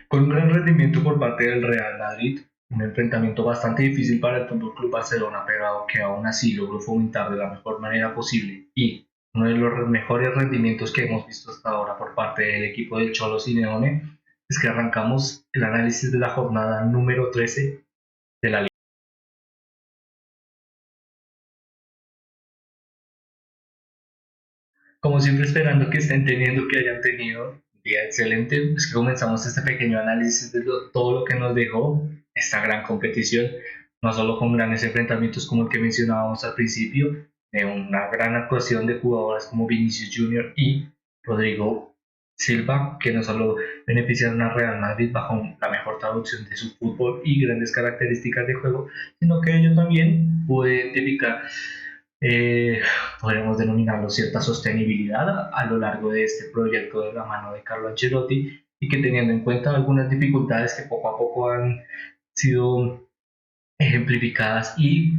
Con un gran rendimiento por parte del Real Madrid, un enfrentamiento bastante difícil para el Fútbol Club Barcelona, pero que aún así logró fomentar de la mejor manera posible y uno de los mejores rendimientos que hemos visto hasta ahora por parte del equipo del Cholo Simeone es que arrancamos el análisis de la jornada número 13 de la liga. Como siempre, esperando que estén teniendo, que hayan tenido un día excelente, es que comenzamos este pequeño análisis de todo lo que nos dejó esta gran competición, no solo con grandes enfrentamientos como el que mencionábamos al principio, de una gran actuación de jugadores como Vinicius Junior y Rodrigo Silva, que no solo beneficiaron a Real Madrid bajo la mejor traducción de su fútbol y grandes características de juego, sino que ello también pudo identificar eh, podríamos denominarlo cierta sostenibilidad a lo largo de este proyecto de la mano de Carlo Ancelotti y que teniendo en cuenta algunas dificultades que poco a poco han sido ejemplificadas y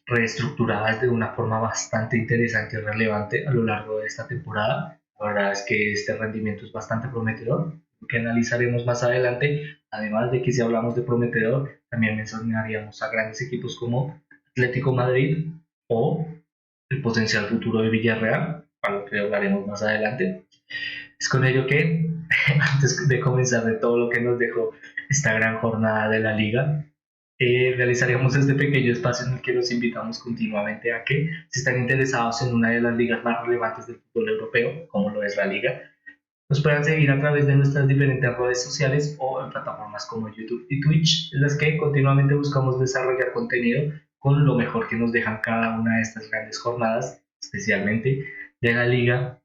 reestructuradas de una forma bastante interesante y relevante a lo largo de esta temporada. La verdad es que este rendimiento es bastante prometedor, que analizaremos más adelante, además de que si hablamos de prometedor, también mencionaríamos a grandes equipos como Atlético Madrid o el potencial futuro de Villarreal, a lo que hablaremos más adelante. Es con ello que, antes de comenzar de todo lo que nos dejó esta gran jornada de la liga, realizaremos este pequeño espacio en el que los invitamos continuamente a que, si están interesados en una de las ligas más relevantes del fútbol europeo, como lo es la liga, nos puedan seguir a través de nuestras diferentes redes sociales o en plataformas como YouTube y Twitch, en las que continuamente buscamos desarrollar contenido con lo mejor que nos dejan cada una de estas grandes jornadas, especialmente de la liga.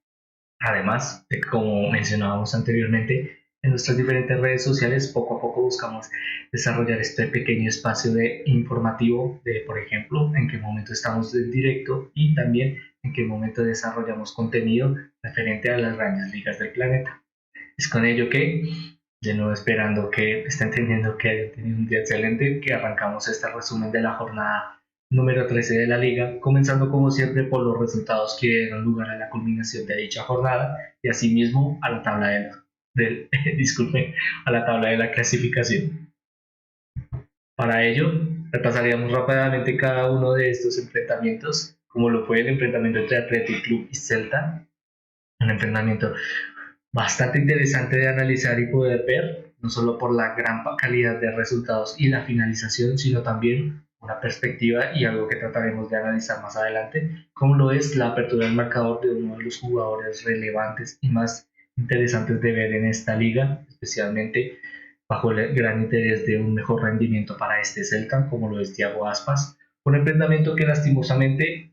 Además, como mencionábamos anteriormente, en nuestras diferentes redes sociales poco a poco buscamos desarrollar este pequeño espacio de informativo de, por ejemplo, en qué momento estamos en directo y también en qué momento desarrollamos contenido referente a las grandes ligas del planeta. Es con ello que, de nuevo esperando que estén teniendo, que hayan tenido un día excelente, que arrancamos este resumen de la jornada número 13 de la liga, comenzando como siempre por los resultados que dieron lugar a la culminación de dicha jornada y asimismo a la tabla disculpe, a la tabla de la clasificación. Para ello, repasaríamos rápidamente cada uno de estos enfrentamientos, como lo fue el enfrentamiento entre Athletic Club y Celta, un enfrentamiento bastante interesante de analizar y poder ver, no solo por la gran calidad de resultados y la finalización, sino también una perspectiva y algo que trataremos de analizar más adelante, como lo es la apertura del marcador de uno de los jugadores relevantes y más interesantes de ver en esta liga, especialmente bajo el gran interés de un mejor rendimiento para este Celta, como lo es Thiago Aspas, un enfrentamiento que lastimosamente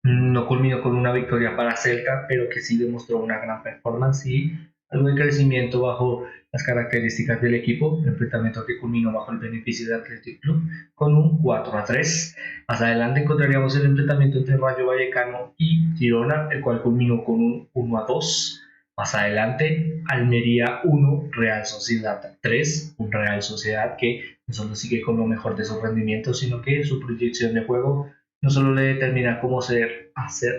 no culminó con una victoria para Celta, pero que sí demostró una gran performance y algo de crecimiento bajo las características del equipo, un enfrentamiento que culminó bajo el beneficio de Athletic Club con un 4-3. Más adelante encontraríamos el enfrentamiento entre Rayo Vallecano y Girona, el cual culminó con un 1-2. Más adelante, Almería 1, Real Sociedad 3, un Real Sociedad que no solo sigue con lo mejor de su rendimiento, sino que su proyección de juego no solo le determina cómo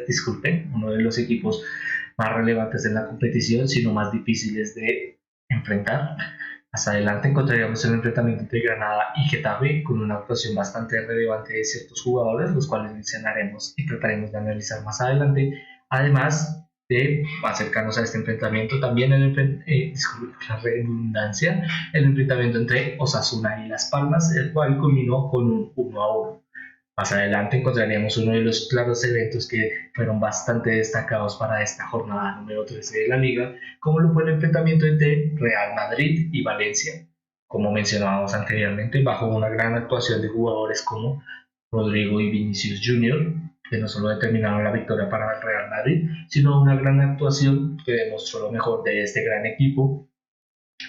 disculpen, uno de los equipos más relevantes en la competición, sino más difíciles de enfrentar. Más adelante encontraríamos el enfrentamiento entre Granada y Getafe con una actuación bastante relevante de ciertos jugadores, los cuales mencionaremos y trataremos de analizar más adelante. Además de acercarnos a este enfrentamiento, también disculpen la redundancia, el enfrentamiento entre Osasuna y Las Palmas, el cual culminó con un 1-1. Más adelante encontraríamos uno de los claros eventos que fueron bastante destacados para esta jornada número 13 de la liga, como lo fue el enfrentamiento entre Real Madrid y Valencia. Como mencionábamos anteriormente, bajo una gran actuación de jugadores como Rodrigo y Vinicius Junior, que no solo determinaron la victoria para el Real Madrid, sino una gran actuación que demostró lo mejor de este gran equipo,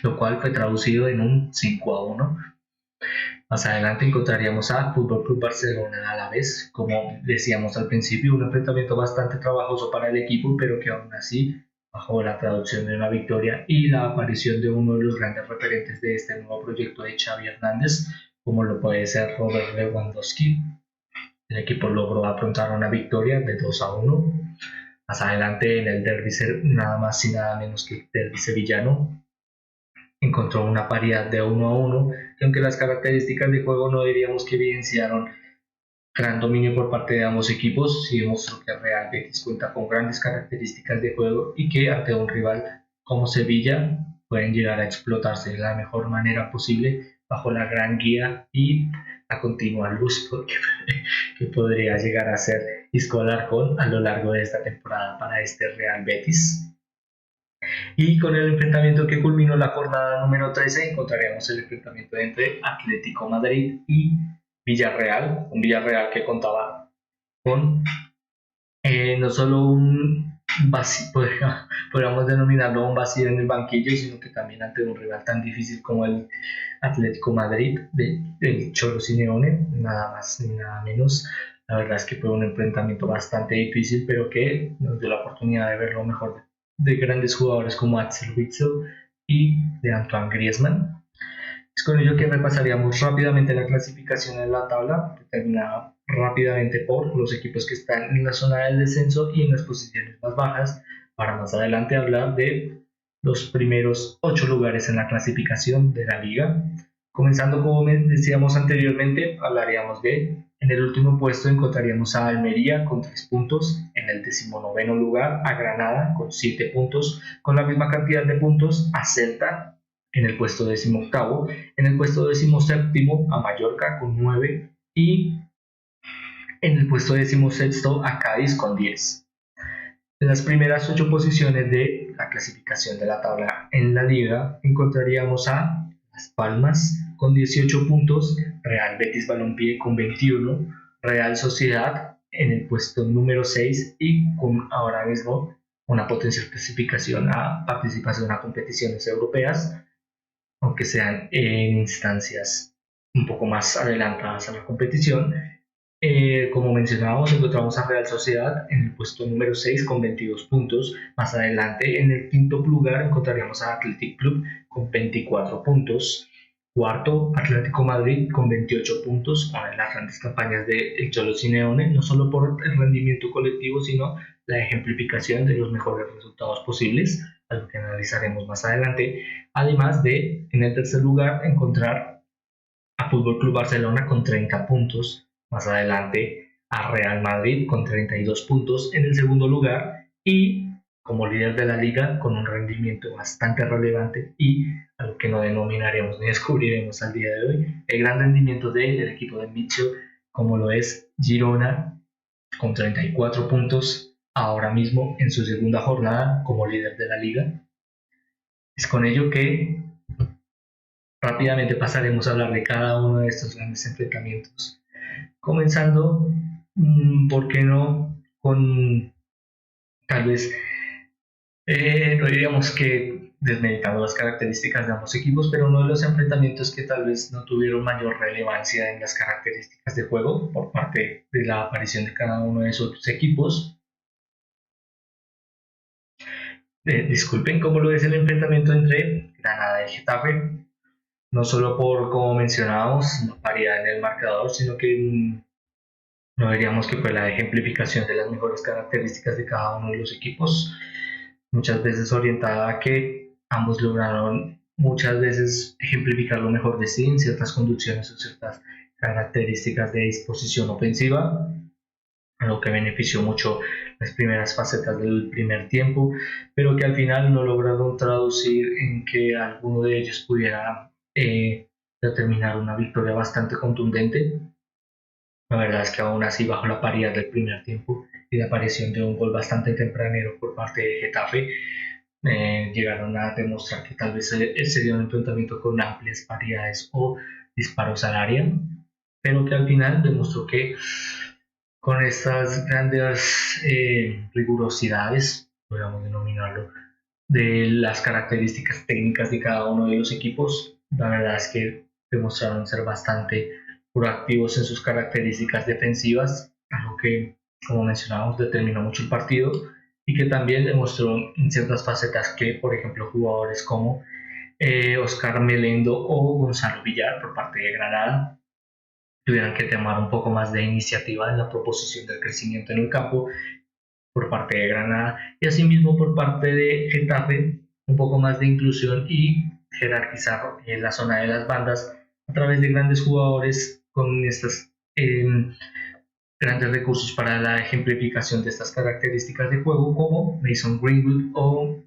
lo cual fue traducido en un 5-1. Más adelante encontraríamos a Fútbol Club Barcelona a la vez, como decíamos al principio, un enfrentamiento bastante trabajoso para el equipo, pero que aún así, bajo la traducción de una victoria y la aparición de uno de los grandes referentes de este nuevo proyecto de Xavi Hernández, como lo puede ser Robert Lewandowski, el equipo logró afrontar una victoria de 2-1. Más adelante en el derby, nada más y nada menos que el derby sevillano, encontró una paridad de 1-1, que aunque las características de juego no diríamos que evidenciaron gran dominio por parte de ambos equipos, sí demostró que Real Betis cuenta con grandes características de juego y que ante un rival como Sevilla pueden llegar a explotarse de la mejor manera posible bajo la gran guía y la continua luz que podría llegar a ser Isco Alarcón a lo largo de esta temporada para este Real Betis. Y con el enfrentamiento que culminó la jornada número 13 encontraremos el enfrentamiento entre Atlético Madrid y Villarreal, un Villarreal que contaba con no solo un vacío, podríamos denominarlo un vacío en el banquillo, sino que también ante un rival tan difícil como el Atlético Madrid del Cholo Simeone, nada más ni nada menos. La verdad es que fue un enfrentamiento bastante difícil, pero que nos dio la oportunidad de ver lo mejor de grandes jugadores como Axel Witsel y de Antoine Griezmann. Es con ello que repasaríamos rápidamente la clasificación en la tabla, determinada rápidamente por los equipos que están en la zona del descenso y en las posiciones más bajas, para más adelante hablar de los primeros 8 lugares en la clasificación de la liga. Comenzando, como decíamos anteriormente, hablaríamos de, en el último puesto encontraríamos a Almería con 3 puntos, en el 19º lugar a Granada con 7 puntos, con la misma cantidad de puntos a Celta en el puesto 18º, en el puesto 17º a Mallorca con 9 y en el puesto 16º a Cádiz con 10. En las primeras 8 posiciones de la clasificación de la tabla en la liga encontraríamos a Las Palmas con 18 puntos, Real Betis Balompié con 21, Real Sociedad en el puesto número 6 y con ahora mismo una potencial clasificación a participación a competiciones europeas, aunque sean en instancias un poco más adelantadas a la competición. Como mencionábamos, encontramos a Real Sociedad en el puesto número 6 con 22 puntos. Más adelante, en el quinto lugar, encontraríamos a Athletic Club con 24 puntos. Cuarto, Atlético Madrid con 28 puntos, una de las grandes campañas del Cholo Simeone, no solo por el rendimiento colectivo, sino la ejemplificación de los mejores resultados posibles, algo que analizaremos más adelante. Además de, en el tercer lugar, encontrar a Fútbol Club Barcelona con 30 puntos, más adelante a Real Madrid con 32 puntos en el segundo lugar y como líder de la liga con un rendimiento bastante relevante y algo que no denominaremos ni descubriremos al día de hoy, el gran rendimiento del equipo de Mitchell, como lo es Girona con 34 puntos ahora mismo en su segunda jornada como líder de la liga. Es con ello que rápidamente pasaremos a hablar de cada uno de estos grandes enfrentamientos. Comenzando, ¿por qué no? Con tal vez, no diríamos que desmeritando las características de ambos equipos, pero uno de los enfrentamientos que tal vez no tuvieron mayor relevancia en las características de juego por parte de la aparición de cada uno de esos equipos. Disculpen, ¿cómo lo es el enfrentamiento entre Granada y Getafe? No solo por, como mencionábamos, la paridad en el marcador, sino que no diríamos que fue la ejemplificación de las mejores características de cada uno de los equipos, muchas veces orientada a que ambos lograron muchas veces ejemplificar lo mejor de sí en ciertas conducciones o ciertas características de disposición ofensiva, algo que benefició mucho las primeras facetas del primer tiempo, pero que al final no lograron traducir en que alguno de ellos pudiera determinar una victoria bastante contundente. La verdad es que aún así, bajo la paridad del primer tiempo y la aparición de un gol bastante tempranero por parte de Getafe, llegaron a demostrar que tal vez sería un enfrentamiento con amplias paridades o disparos al área, pero que al final demostró que con estas grandes rigurosidades, podríamos denominarlo, de las características técnicas de cada uno de los equipos, la verdad es que demostraron ser bastante proactivos en sus características defensivas, algo que, como mencionábamos, determinó mucho el partido y que también demostró en ciertas facetas que, por ejemplo, jugadores como Oscar Melendo o Gonzalo Villar por parte de Granada tuvieran que tomar un poco más de iniciativa en la proposición del crecimiento en el campo por parte de Granada y asimismo por parte de Getafe un poco más de inclusión y jerarquizar la zona de las bandas a través de grandes jugadores con estos grandes recursos para la ejemplificación de estas características de juego, como Mason Greenwood o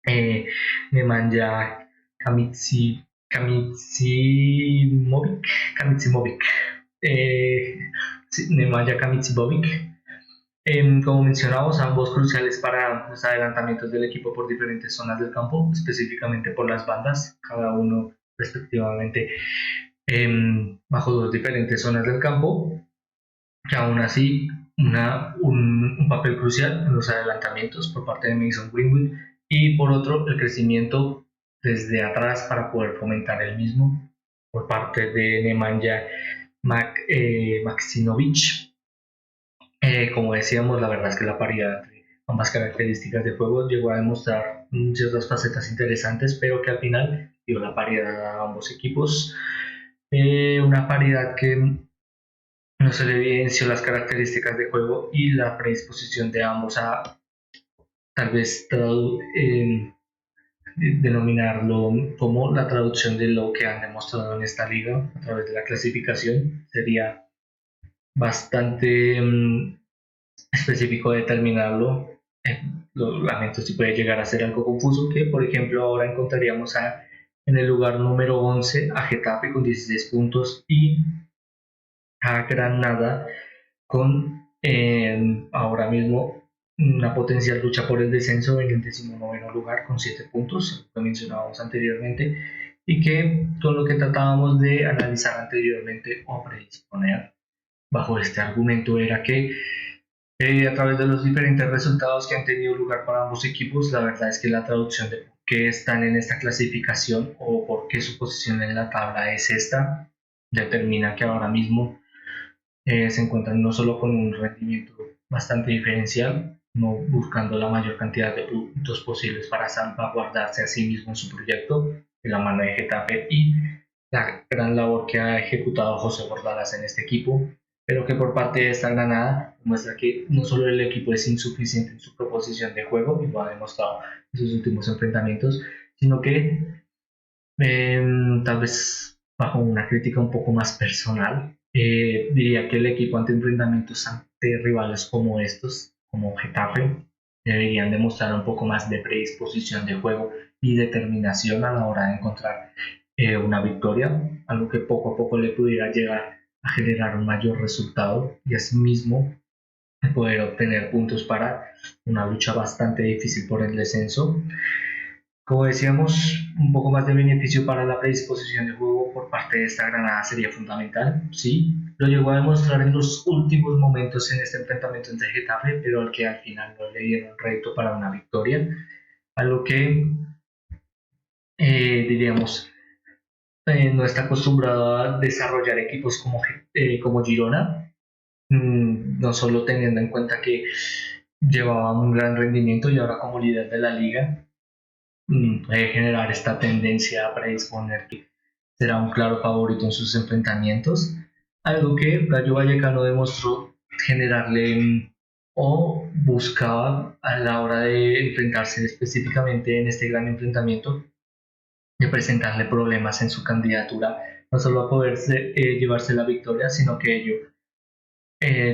eh, Nemanja Kamitsimovic, eh, Nemanja Kamitsimovic. Como mencionamos, ambos cruciales para los adelantamientos del equipo por diferentes zonas del campo, específicamente por las bandas, cada uno respectivamente bajo dos diferentes zonas del campo, que aún así un papel crucial en los adelantamientos por parte de Mason Greenwood y por otro el crecimiento desde atrás para poder fomentar el mismo por parte de Nemanja Maksimovic. Como decíamos, la verdad es que la paridad entre ambas características de juego llegó a demostrar ciertas facetas interesantes, pero que al final dio la paridad a ambos equipos. Una paridad que no se le evidenció las características de juego y la predisposición de ambos a tal vez denominarlo como la traducción de lo que han demostrado en esta liga a través de la clasificación. Sería bastante específico determinarlo. Lo lamento si puede llegar a ser algo confuso, que por ejemplo ahora encontraríamos en el lugar número 11 a Getafe con 16 puntos y a Granada con ahora mismo una potencial lucha por el descenso en el 19º lugar con 7 puntos, lo mencionábamos anteriormente, y que con lo que tratábamos de analizar anteriormente o predisponer bajo este argumento era que a través de los diferentes resultados que han tenido lugar para ambos equipos, la verdad es que la traducción de por qué están en esta clasificación o por qué su posición en la tabla es esta, determina que ahora mismo se encuentran no solo con un rendimiento bastante diferencial, no buscando la mayor cantidad de puntos posibles para salvaguardarse a sí mismo en su proyecto, de la mano de Getafe y la gran labor que ha ejecutado José Bordalas en este equipo, pero que por parte de esta Granada muestra que no solo el equipo es insuficiente en su proposición de juego, y lo ha demostrado en sus últimos enfrentamientos, sino que tal vez bajo una crítica un poco más personal, diría que el equipo ante enfrentamientos ante rivales como estos, como Getafe, deberían demostrar un poco más de predisposición de juego y determinación a la hora de encontrar una victoria, algo que poco a poco le pudiera llegar a generar un mayor resultado y asimismo poder obtener puntos para una lucha bastante difícil por el descenso. Como decíamos, un poco más de beneficio para la predisposición de juego por parte de esta Granada sería fundamental. Sí, lo llegó a demostrar en los últimos momentos en este enfrentamiento entre Getafe, pero al que al final no le dieron rédito para una victoria. Algo que diríamos no está acostumbrado a desarrollar equipos como Girona, no solo teniendo en cuenta que llevaba un gran rendimiento y ahora como líder de la liga puede generar esta tendencia a predisponer que será un claro favorito en sus enfrentamientos, algo que Rayo Vallecano demostró generarle o buscaba a la hora de enfrentarse específicamente en este gran enfrentamiento, de presentarle problemas en su candidatura, no solo a poder llevarse la victoria, sino que ello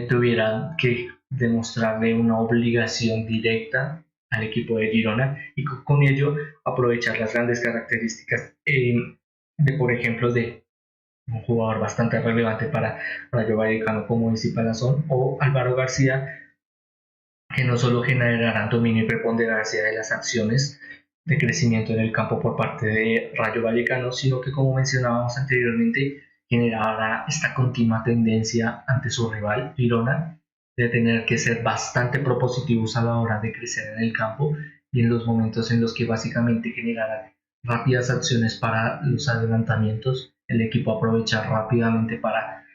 tuvieran que demostrarle una obligación directa al equipo de Girona y con ello aprovechar las grandes características de, por ejemplo, de un jugador bastante relevante para Rayo Vallecano como Isi Palazón o Álvaro García, que no solo generarán dominio y preponderancia de las acciones de crecimiento en el campo por parte de Rayo Vallecano, sino que, como mencionábamos anteriormente, generará esta continua tendencia ante su rival Girona de tener que ser bastante propositivos a la hora de crecer en el campo y en los momentos en los que básicamente generarán rápidas acciones para los adelantamientos, el equipo aprovechar rápidamente para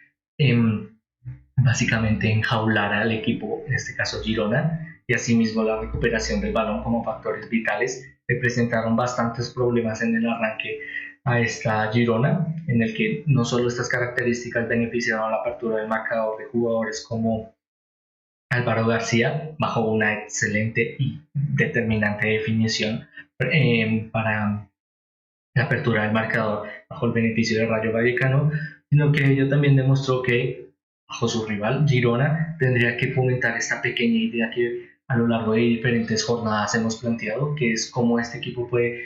básicamente enjaular al equipo, en este caso Girona, y asimismo la recuperación del balón como factores vitales le presentaron bastantes problemas en el arranque a esta Girona, en el que no solo estas características beneficiaron la apertura del marcador de jugadores como Álvaro García, bajo una excelente y determinante definición para la apertura del marcador bajo el beneficio del Rayo Vallecano, sino que ello también demostró que bajo su rival Girona tendría que fomentar esta pequeña idea que a lo largo de diferentes jornadas hemos planteado, que es cómo este equipo puede,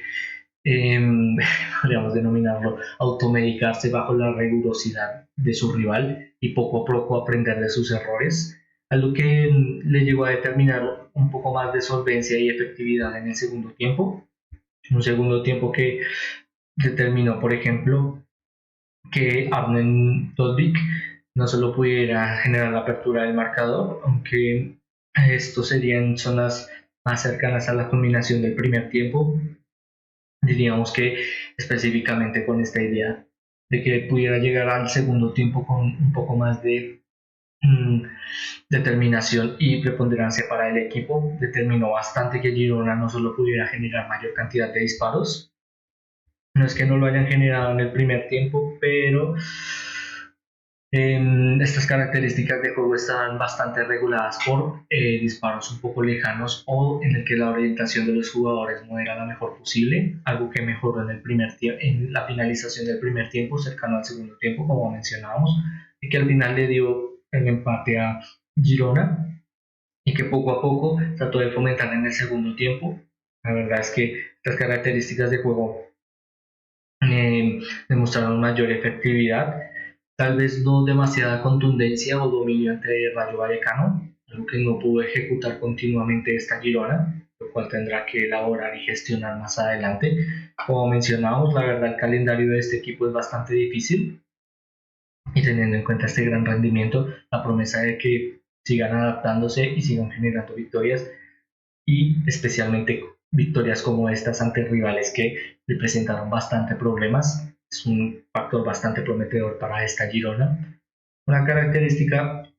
eh, podríamos denominarlo, automedicarse bajo la rigurosidad de su rival y poco a poco aprender de sus errores, algo que le llegó a determinar un poco más de solvencia y efectividad en el segundo tiempo. Un segundo tiempo que determinó, por ejemplo, que Arnen Dodvik no solo pudiera generar la apertura del marcador, aunque esto serían zonas más cercanas a la culminación del primer tiempo, diríamos que específicamente con esta idea de que pudiera llegar al segundo tiempo con un poco más de mm, determinación y preponderancia para el equipo, determinó bastante que Girona no solo pudiera generar mayor cantidad de disparos, no es que no lo hayan generado en el primer tiempo, pero estas características de juego estaban bastante reguladas por disparos un poco lejanos o en el que la orientación de los jugadores no era la mejor posible, algo que mejoró en el primer tiempo, en la finalización del primer tiempo, cercano al segundo tiempo, como mencionábamos, y que al final le dio el empate a Girona y que poco a poco trató de fomentar en el segundo tiempo. La verdad es que estas características de juego demostraron mayor efectividad, tal vez no demasiada contundencia o dominio ante el Rayo Vallecano, algo que no pudo ejecutar continuamente esta Girona, lo cual tendrá que elaborar y gestionar más adelante. Como mencionamos, la verdad el calendario de este equipo es bastante difícil y teniendo en cuenta este gran rendimiento, la promesa de que sigan adaptándose y sigan generando victorias y especialmente victorias como estas ante rivales que le presentaron bastante problemas. Es un factor bastante prometedor para esta Girona. Una característica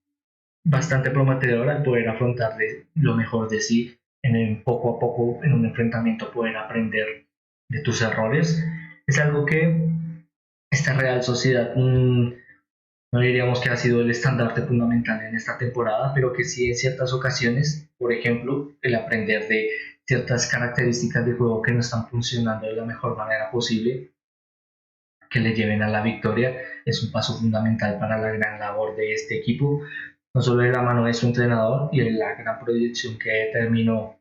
bastante prometedora al poder afrontar lo mejor de sí en el, poco a poco en un enfrentamiento, poder aprender de tus errores. Es algo que esta Real Sociedad no diríamos que ha sido el estandarte fundamental en esta temporada, pero que sí en ciertas ocasiones, por ejemplo, el aprender de ciertas características de juego que no están funcionando de la mejor manera posible, que le lleven a la victoria, es un paso fundamental para la gran labor de este equipo, no solo de la mano de su entrenador y de la gran proyección que determinó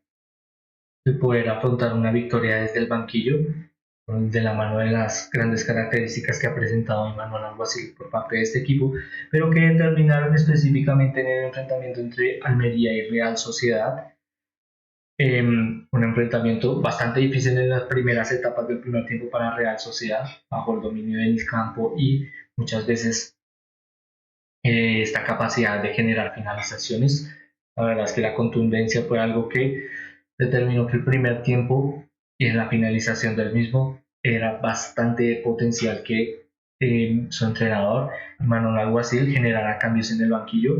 el poder afrontar una victoria desde el banquillo, de la mano de las grandes características que ha presentado Manuel Alguacil por parte de este equipo, pero que determinaron específicamente en el enfrentamiento entre Almería y Real Sociedad. Un enfrentamiento bastante difícil en las primeras etapas del primer tiempo para Real Sociedad, bajo el dominio del campo y muchas veces esta capacidad de generar finalizaciones. La verdad es que la contundencia fue algo que determinó que el primer tiempo y en la finalización del mismo era bastante potencial que su entrenador, Manuel Alguacil, generara cambios en el banquillo.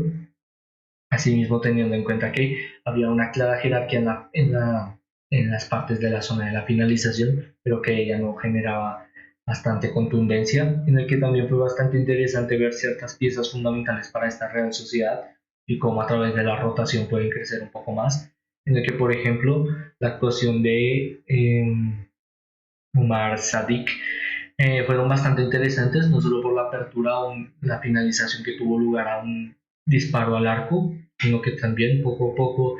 Asimismo, teniendo en cuenta que había una clara jerarquía en las partes de la zona de la finalización, pero que ella no generaba bastante contundencia, en el que también fue bastante interesante ver ciertas piezas fundamentales para esta Real Sociedad y cómo a través de la rotación pueden crecer un poco más, en el que por ejemplo la actuación de Umar Sadik fueron bastante interesantes, no solo por la apertura o la finalización que tuvo lugar a un disparo al arco, sino que también poco a poco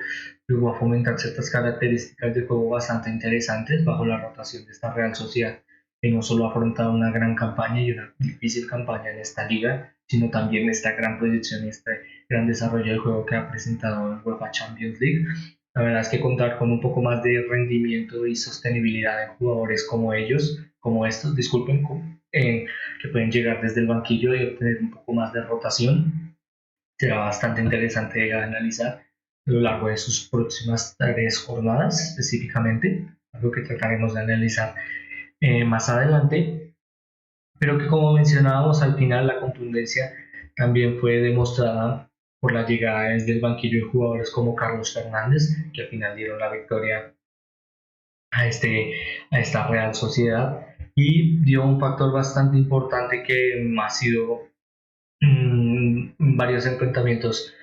llegó a fomentar ciertas características de juego bastante interesantes bajo la rotación de esta Real Sociedad, que no solo ha afrontado una gran campaña y una difícil campaña en esta liga, sino también esta gran proyección y este gran desarrollo de juego que ha presentado en UEFA Champions League. La verdad es que contar con un poco más de rendimiento y sostenibilidad en jugadores como ellos, como estos, disculpen, que pueden llegar desde el banquillo y obtener un poco más de rotación, será bastante interesante de analizar a lo largo de sus próximas 3 jornadas específicamente, algo que trataremos de analizar más adelante, pero que como mencionábamos al final la contundencia también fue demostrada por la llegada desde el banquillo de jugadores como Carlos Fernández, que al final dieron la victoria a, este, a esta Real Sociedad y dio un factor bastante importante que ha sido varios enfrentamientos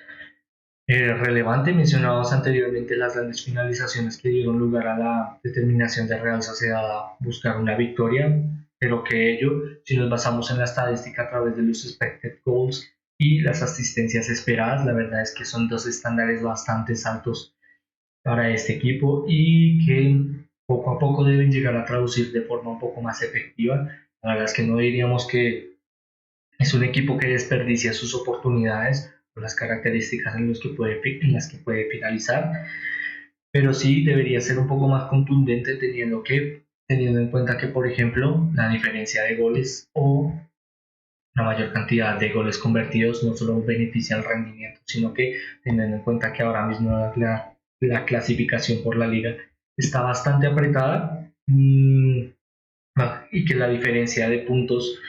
Relevante, mencionábamos anteriormente las grandes finalizaciones que dieron lugar a la determinación de Real Sociedad a buscar una victoria, pero que ello, si nos basamos en la estadística a través de los expected goals y las asistencias esperadas, la verdad es que son dos estándares bastante altos para este equipo y que poco a poco deben llegar a traducir de forma un poco más efectiva. La verdad es que no diríamos que es un equipo que desperdicia sus oportunidades por las características en las que puede finalizar, pero sí debería ser un poco más contundente teniendo en cuenta que, por ejemplo, la diferencia de goles o la mayor cantidad de goles convertidos no solo beneficia al rendimiento, sino que teniendo en cuenta que ahora mismo la clasificación por la liga está bastante apretada y que la diferencia de puntos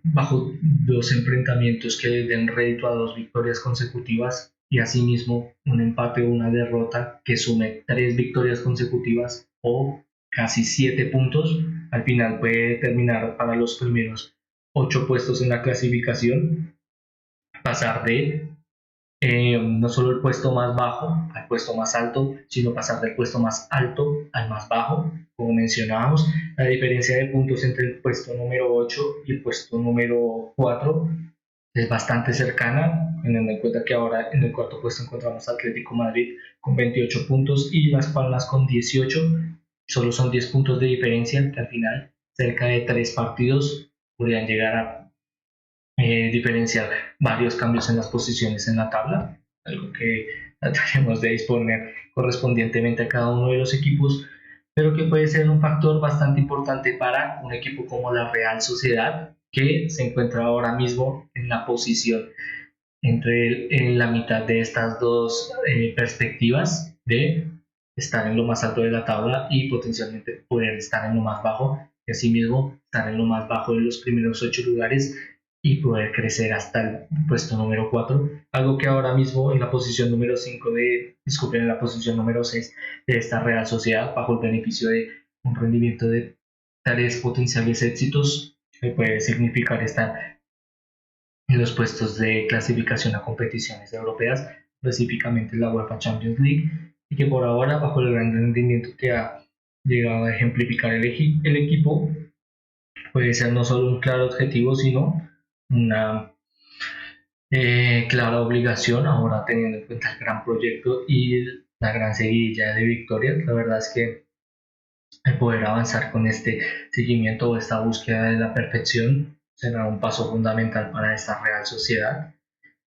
bajo dos enfrentamientos que den rédito a dos victorias consecutivas y asimismo un empate o una derrota que sume tres victorias consecutivas o casi 7 puntos, al final puede terminar para los primeros 8 puestos en la clasificación, pasar de no solo el puesto más bajo al puesto más alto, sino pasar del puesto más alto al más bajo. Como mencionábamos, la diferencia de puntos entre el puesto número 8 y el puesto número 4 es bastante cercana, teniendo en cuenta que ahora en el cuarto puesto encontramos a Atlético Madrid con 28 puntos y Las Palmas con 18. Solo son 10 puntos de diferencia, que al final cerca de 3 partidos podrían llegar a diferenciar varios cambios en las posiciones en la tabla, algo que trataremos de disponer correspondientemente a cada uno de los equipos, pero que puede ser un factor bastante importante para un equipo como la Real Sociedad, que se encuentra ahora mismo en la posición en la mitad de estas dos perspectivas de estar en lo más alto de la tabla y potencialmente poder estar en lo más bajo, y asimismo estar en lo más bajo de los primeros 8 lugares y poder crecer hasta el puesto número 4, algo que ahora mismo en la posición número 5 disculpen, en la posición número 6 de esta Real Sociedad, bajo el beneficio de un rendimiento de 3 potenciales éxitos, que puede significar estar en los puestos de clasificación a competiciones europeas, específicamente la UEFA Champions League, y que por ahora, bajo el gran rendimiento que ha llegado a ejemplificar el equipo, puede ser no solo un claro objetivo, sino una clara obligación, ahora teniendo en cuenta el gran proyecto y la gran seguidilla de victorias. La verdad es que el poder avanzar con este seguimiento o esta búsqueda de la perfección será un paso fundamental para esta Real Sociedad.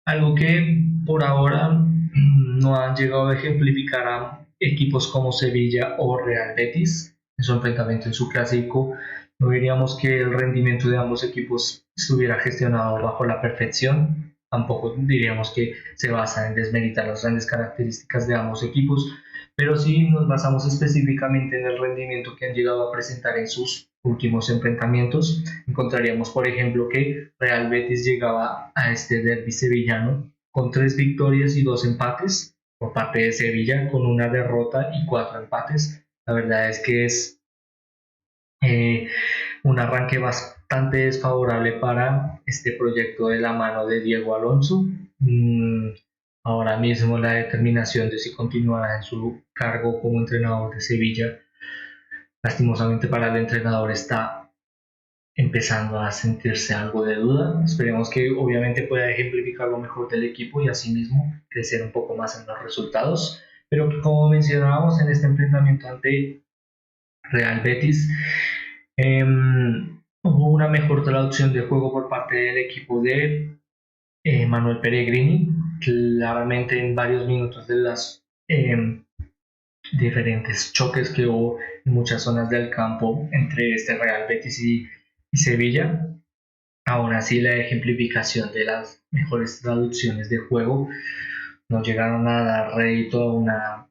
Algo que por ahora no han llegado a ejemplificar a equipos como Sevilla o Real Betis en su enfrentamiento en su clásico. No diríamos que el rendimiento de ambos equipos estuviera gestionado bajo la perfección. Tampoco diríamos que se basa en desmeritar las grandes características de ambos equipos, pero sí nos basamos específicamente en el rendimiento que han llegado a presentar en sus últimos enfrentamientos. Encontraríamos, por ejemplo, que Real Betis llegaba a este derby sevillano con 3 victorias y 2 empates, por parte de Sevilla con una derrota y 4 empates. La verdad es que es eh, un arranque bastante desfavorable para este proyecto de la mano de Diego Alonso. Ahora mismo la determinación de si continuará en su cargo como entrenador de Sevilla, lastimosamente para el entrenador, está empezando a sentirse algo de duda. Esperemos que obviamente pueda ejemplificar lo mejor del equipo y asimismo crecer un poco más en los resultados. Pero como mencionábamos en este enfrentamiento ante Real Betis, hubo una mejor traducción de juego por parte del equipo de Manuel Pellegrini. Claramente en varios minutos de las diferentes choques que hubo en muchas zonas del campo entre este Real Betis y Sevilla. Aún así, la ejemplificación de las mejores traducciones de juego no llegaron a dar rédito a una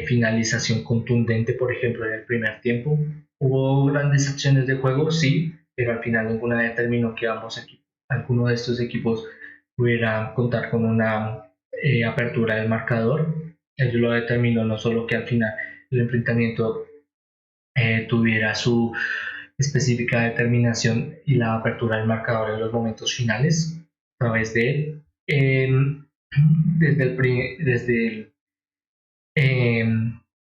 finalización contundente, por ejemplo, en el primer tiempo. Hubo grandes acciones de juego, sí, pero al final ninguna determinó que alguno de estos equipos pudiera contar con una apertura del marcador. Ello lo determinó no solo que al final el enfrentamiento tuviera su específica determinación y la apertura del marcador en los momentos finales a través de eh,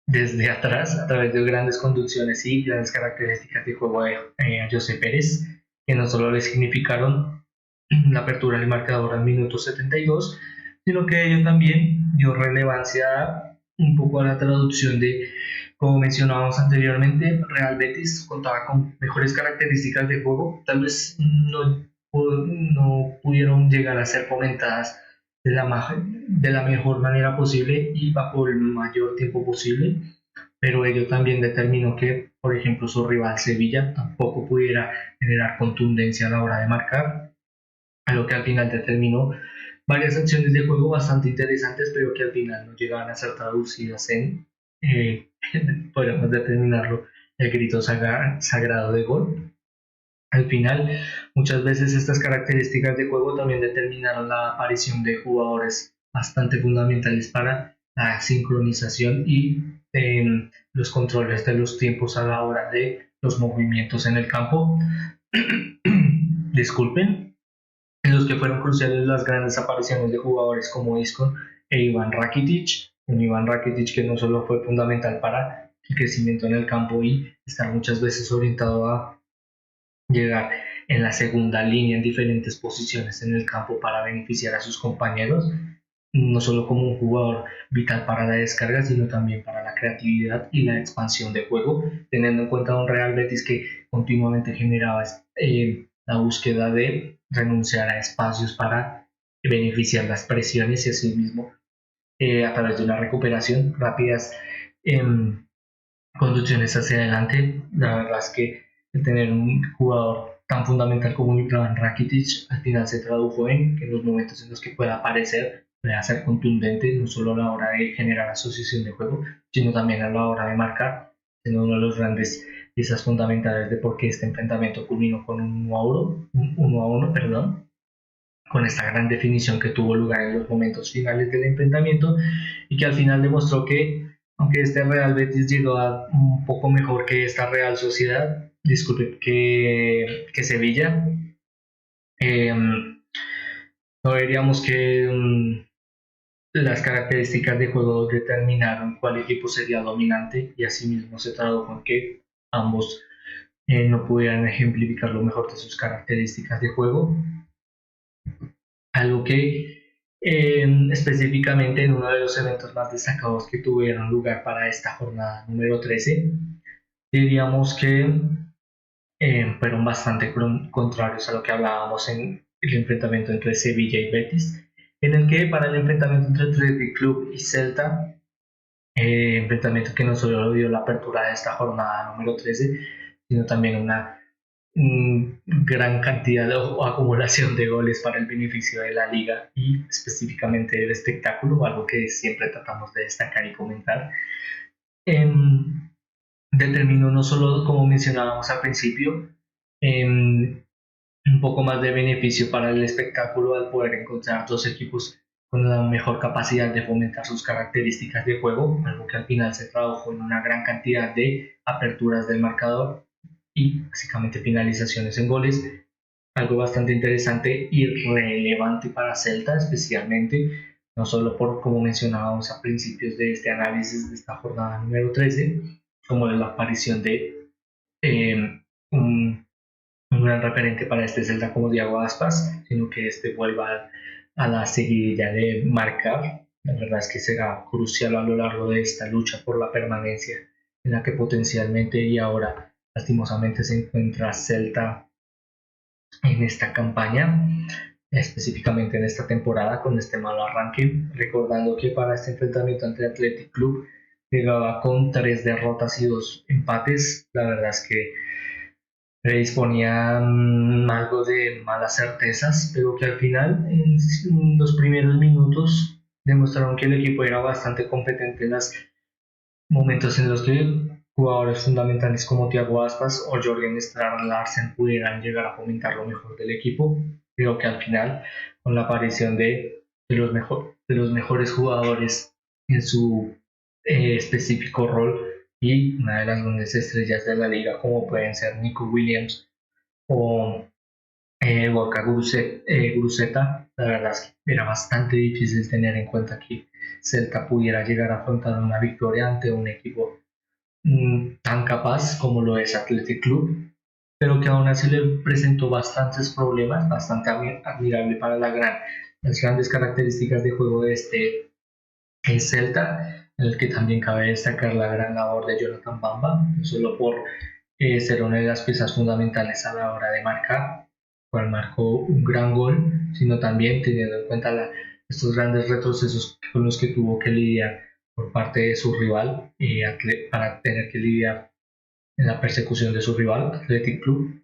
desde atrás, a través de grandes conducciones y grandes características de juego a José Pérez, que no solo le significaron la apertura del marcador al minuto 72, sino que ello también dio relevancia un poco a la traducción de, como mencionábamos anteriormente, Real Betis contaba con mejores características de juego, tal vez no pudieron llegar a ser comentadas de la mejor manera posible y bajo el mayor tiempo posible, pero ello también determinó que, por ejemplo, su rival Sevilla tampoco pudiera generar contundencia a la hora de marcar, a lo que al final determinó varias acciones de juego bastante interesantes, pero que al final no llegaban a ser traducidas en, eh, podemos determinarlo, el grito sagrado de gol. Al final, muchas veces estas características de juego también determinaron la aparición de jugadores bastante fundamentales para la sincronización y los controles de los tiempos a la hora de los movimientos en el campo. Disculpen, en los que fueron cruciales las grandes apariciones de jugadores como Isco e Iván Rakitic, un Iván Rakitic que no solo fue fundamental para el crecimiento en el campo y estar muchas veces orientado a llegar en la segunda línea en diferentes posiciones en el campo para beneficiar a sus compañeros, no solo como un jugador vital para la descarga, sino también para la creatividad y la expansión de juego, teniendo en cuenta un Real Betis que continuamente generaba la búsqueda de renunciar a espacios para beneficiar las presiones y asimismo a través de una recuperación rápidas eh, conducciones hacia adelante. La verdad es que el tener un jugador tan fundamental como Iván Rakitic al final se tradujo en que en los momentos en los que pueda aparecer, pueda ser contundente, no solo a la hora de generar asociación de juego, sino también a la hora de marcar, siendo uno de los grandes piezas fundamentales de por qué este enfrentamiento culminó con un 1 a 1, perdón, con esta gran definición que tuvo lugar en los momentos finales del enfrentamiento y que al final demostró que, aunque este Real Betis llegó a un poco mejor que esta Real Sociedad, disculpe, que Sevilla, no diríamos que las características de juego determinaron cuál equipo sería dominante y asimismo se tradujo en que ambos no pudieran ejemplificar lo mejor de sus características de juego, algo que específicamente en uno de los eventos más destacados que tuvieron lugar para esta jornada número 13, diríamos que fueron bastante contrarios a lo que hablábamos en el enfrentamiento entre Sevilla y Betis, en el que para el enfrentamiento entre Athletic Club y Celta, enfrentamiento que no solo dio la apertura de esta jornada número 13, sino también una gran cantidad o acumulación de goles para el beneficio de la liga y específicamente del espectáculo, algo que siempre tratamos de destacar y comentar. Determinó no solo, como mencionábamos al principio, un poco más de beneficio para el espectáculo al poder encontrar dos equipos con la mejor capacidad de fomentar sus características de juego, algo que al final se tradujo en una gran cantidad de aperturas del marcador y básicamente finalizaciones en goles, algo bastante interesante y relevante para Celta especialmente, no solo por como mencionábamos a principios de este análisis de esta jornada número 13, como la aparición de un gran referente para este Celta como Diego Aspas, sino que este vuelva a la seguidilla de marcar. La verdad es que será crucial a lo largo de esta lucha por la permanencia en la que potencialmente y ahora lastimosamente se encuentra Celta en esta campaña, específicamente en esta temporada con este malo arranque, recordando que para este enfrentamiento ante Athletic Club llegaba con 3 derrotas y 2 empates. La verdad es que predisponían algo de malas certezas, pero que al final, en los primeros minutos, demostraron que el equipo era bastante competente en los momentos en los que jugadores fundamentales como Thiago Aspas o Jorgen Strand Larsen pudieran llegar a fomentar lo mejor del equipo. Creo que al final, con la aparición de los mejores jugadores en su específico rol y una de las grandes estrellas de la liga, como pueden ser Nico Williams o Gorka Guruceta. La verdad es que era bastante difícil tener en cuenta que Celta pudiera llegar a afrontar una victoria ante un equipo tan capaz como lo es Athletic Club, pero que aún así le presentó bastantes problemas, bastante admirable para las grandes características de juego de este Celta, en el que también cabe destacar la gran labor de Jonathan Bamba, no solo por ser una de las piezas fundamentales a la hora de marcar, cual marcó un gran gol, sino también teniendo en cuenta estos grandes retrocesos con los que tuvo que lidiar por parte de su rival para tener que lidiar en la persecución de su rival, Athletic Club.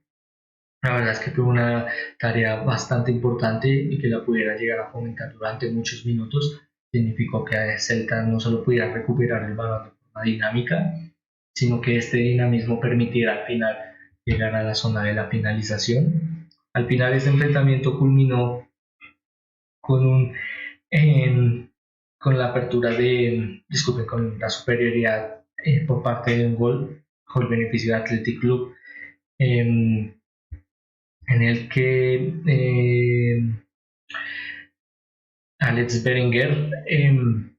La verdad es que fue una tarea bastante importante y que la pudiera llegar a fomentar durante muchos minutos. Significó que Celta no solo pudiera recuperar el balón de forma dinámica, sino que este dinamismo permitiera al final llegar a la zona de la finalización. Al final este enfrentamiento culminó con un con la apertura disculpen, con la superioridad por parte de un gol con el beneficio de Athletic Club, eh, en el que Alex Berenguer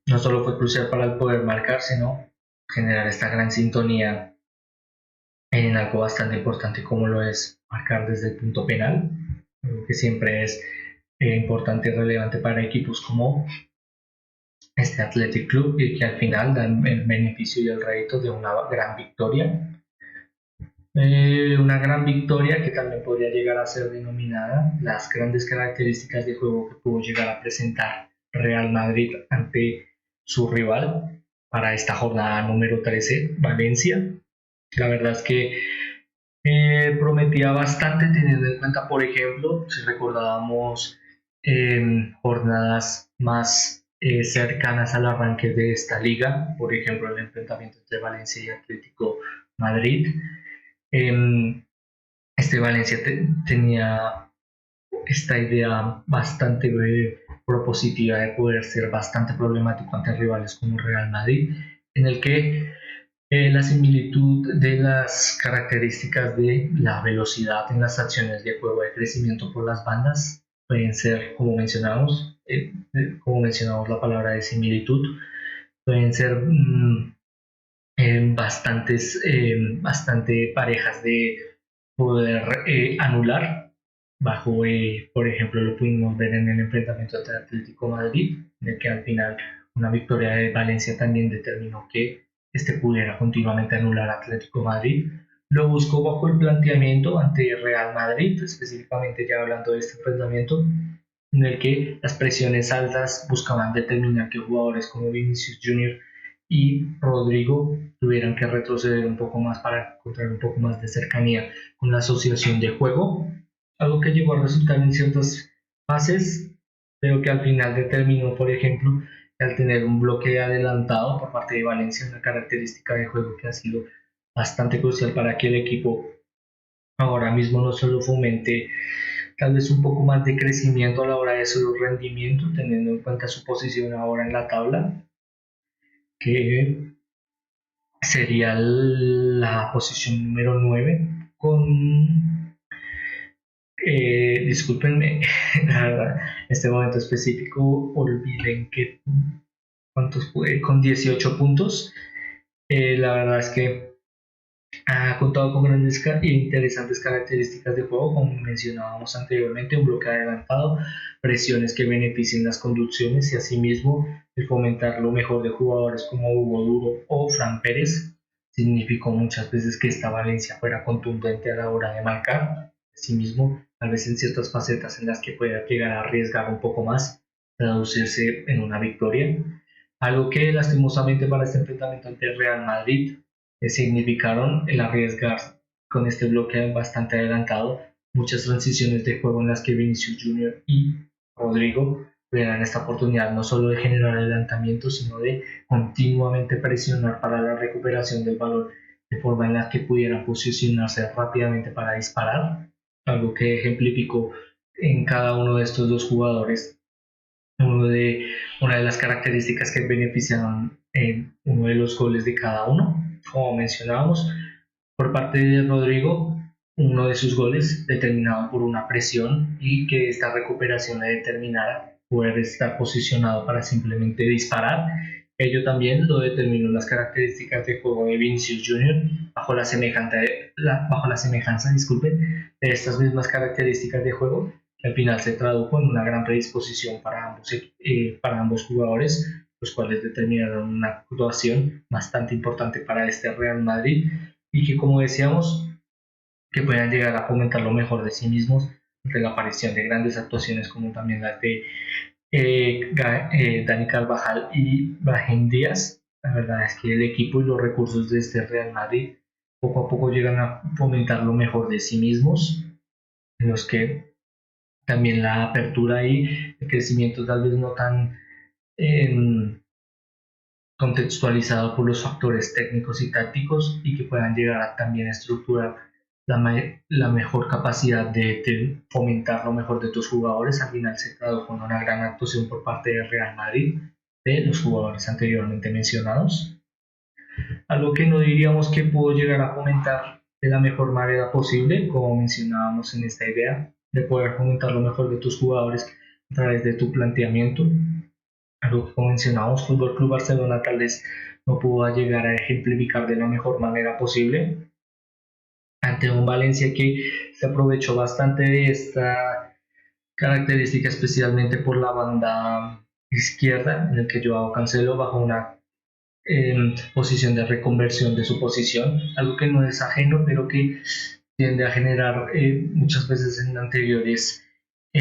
no solo fue crucial para el poder marcar, sino generar esta gran sintonía en algo bastante importante como lo es marcar desde el punto penal, algo que siempre es importante y relevante para equipos como este Athletic Club y que al final dan el beneficio y el rédito de una gran victoria. Una gran victoria que también podría llegar a ser denominada las grandes características de juego que pudo llegar a presentar Real Madrid ante su rival para esta jornada número 13, Valencia. La verdad es que prometía bastante teniendo en cuenta, por ejemplo, si recordábamos jornadas más cercanas al arranque de esta liga, por ejemplo el enfrentamiento entre Valencia y Atlético Madrid. Eh, este Valencia tenía esta idea bastante propositiva de poder ser bastante problemático ante rivales como Real Madrid, en el que la similitud de las características de la velocidad en las acciones de juego de crecimiento por las bandas pueden ser, como mencionamos la palabra de similitud, pueden ser bastante parejas de poder anular. Bajo, por ejemplo, lo pudimos ver en el enfrentamiento entre Atlético Madrid, en el que al final una victoria de Valencia también determinó que este pudiera continuamente anular a Atlético Madrid. Lo buscó bajo el planteamiento ante Real Madrid, específicamente ya hablando de este enfrentamiento, en el que las presiones altas buscaban determinar que jugadores como Vinicius Junior y Rodrigo tuvieran que retroceder un poco más para encontrar un poco más de cercanía con la asociación de juego, algo que llegó a resultar en ciertas fases, pero que al final determinó, por ejemplo, al tener un bloque adelantado por parte de Valencia, una característica de juego que ha sido bastante crucial para que el equipo ahora mismo no solo fomente tal vez un poco más de crecimiento a la hora de su rendimiento, teniendo en cuenta su posición ahora en la tabla, que sería la posición número 9 con, discúlpenme, la verdad, en este momento específico olviden que cuántos con 18 puntos. La verdad es que ha contado con grandes e interesantes características de juego, como mencionábamos anteriormente, un bloque adelantado, presiones que beneficien las conducciones y asimismo el fomentar lo mejor de jugadores como Hugo Duro o Fran Pérez significó muchas veces que esta Valencia fuera contundente a la hora de marcar. Asimismo, tal vez en ciertas facetas en las que pueda llegar a arriesgar un poco más, traducirse en una victoria. Algo que lastimosamente para este enfrentamiento ante Real Madrid significaron el arriesgar con este bloque bastante adelantado muchas transiciones de juego en las que Vinicius Junior y Rodrigo tuvieran esta oportunidad no solo de generar adelantamiento, sino de continuamente presionar para la recuperación del balón de forma en la que pudieran posicionarse rápidamente para disparar, algo que ejemplificó en cada uno de estos dos jugadores una de las características que beneficiaron en uno de los goles de cada uno. Como mencionábamos, por parte de Rodrigo, uno de sus goles determinado por una presión y que esta recuperación le determinara poder estar posicionado para simplemente disparar. Ello también lo determinó las características de juego de Vinicius Junior bajo la semejanza, disculpe, de estas mismas características de juego, que al final se tradujo en una gran predisposición para ambos jugadores, los cuales determinaron una actuación bastante importante para este Real Madrid y que, como decíamos, que puedan llegar a fomentar lo mejor de sí mismos ante la aparición de grandes actuaciones como también las de Dani Carvajal y Brahim Díaz. La verdad es que el equipo y los recursos de este Real Madrid poco a poco llegan a fomentar lo mejor de sí mismos, en los que también la apertura y el crecimiento tal vez no tan eh, contextualizado por los factores técnicos y tácticos y que puedan llegar a también estructurar la mejor capacidad de fomentar lo mejor de tus jugadores. Al final se tradujo en una gran actuación por parte del Real Madrid, de los jugadores anteriormente mencionados. Algo que no diríamos que pudo llegar a fomentar de la mejor manera posible, como mencionábamos en esta idea, de poder fomentar lo mejor de tus jugadores a través de tu planteamiento. Algo que, como mencionábamos, Fútbol Club Barcelona tal vez no pudo llegar a ejemplificar de la mejor manera posible ante un Valencia que se aprovechó bastante de esta característica, especialmente por la banda izquierda, en el que Joao Cancelo bajo una posición de reconversión de su posición, algo que no es ajeno, pero que tiende a generar muchas veces en anteriores